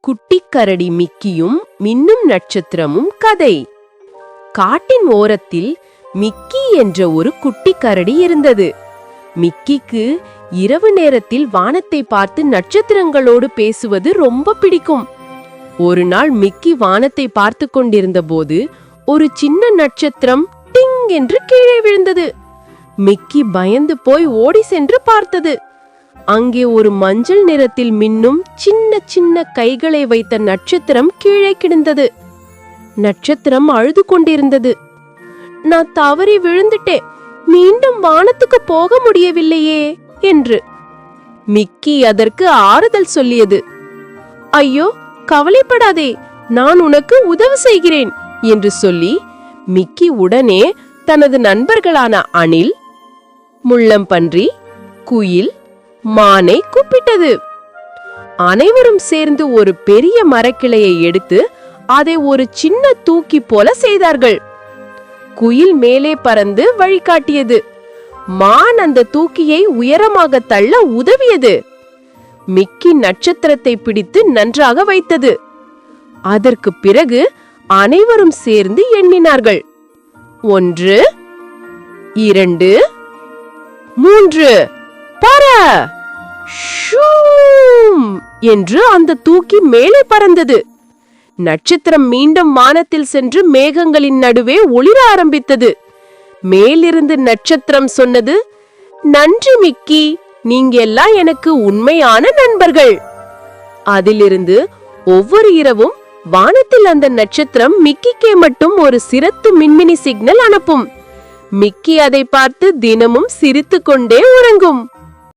குட்டிக்கரடி மிக்கியும் மின்னும் நட்சத்திரமும் கதை. காட்டின் ஓரத்தில் மிக்கி என்ற ஒரு குட்டிக்கரடி இருந்தது. மிக்கிக்கு இரவு நேரத்தில் வானத்தை பார்த்து நட்சத்திரங்களோடு பேசுவது ரொம்ப பிடிக்கும். ஒரு நாள் மிக்கி வானத்தை பார்த்து கொண்டிருந்த போது ஒரு சின்ன நட்சத்திரம் டிங் என்று கீழே விழுந்தது. மிக்கி பயந்து போய் ஓடி சென்று பார்த்தது. அங்கே ஒரு மஞ்சள் நிறத்தில் மின்னும் சின்ன சின்ன கைகளை வைத்த நட்சத்திரம் கீழே கிடந்தது. நட்சத்திரம் அழுது கொண்டிருந்தது. நான் தவறி விழுந்துட்டேன், மீண்டும் வானத்துக்கு போக முடியவில்லையே என்று. மிக்கி அதற்கு ஆறுதல் சொல்லியது. ஐயோ, கவலைப்படாதே, நான் உனக்கு உதவி செய்கிறேன் என்று சொல்லி மிக்கி உடனே தனது நண்பர்களான அணில், முள்ளம்பன்றி, குயில், மானை கூப்பிட்டது. அனைவரும் சேர்ந்து ஒரு பெரிய மரக்கிளையை எடுத்து அதை ஒரு சின்ன தூக்கி போல செய்தார்கள். குயில் மேலே பறந்து வழிகாட்டியது. மான் அந்த தூக்கியை உயரமாக தள்ள உதவியது. மிக்கி நட்சத்திரத்தை பிடித்து நன்றாக வைத்தது. அதற்கு பிறகு அனைவரும் சேர்ந்து எண்ணினார்கள். 1, 2, 3 பற! ஷூம் என்று அந்த தூக்கி மேலே பறந்தது. நட்சத்திரம் மீண்டும் வானத்தில் சென்று மேகங்களின் நடுவே ஒளிர ஆரம்பித்தது. மேலிருந்து நட்சத்திரம் சொன்னது, நன்றி மிக்கி, நீங்க எல்லாம் எனக்கு உண்மையான நண்பர்கள். அதிலிருந்து ஒவ்வொரு இரவும் வானத்தில் அந்த நட்சத்திரம் மிக்கிக்கே மட்டும் ஒரு சிறப்பு மின்மினி சிக்னல் அனுப்பும். மிக்கி அதை பார்த்து தினமும் சிரித்துக் கொண்டே உறங்கும்.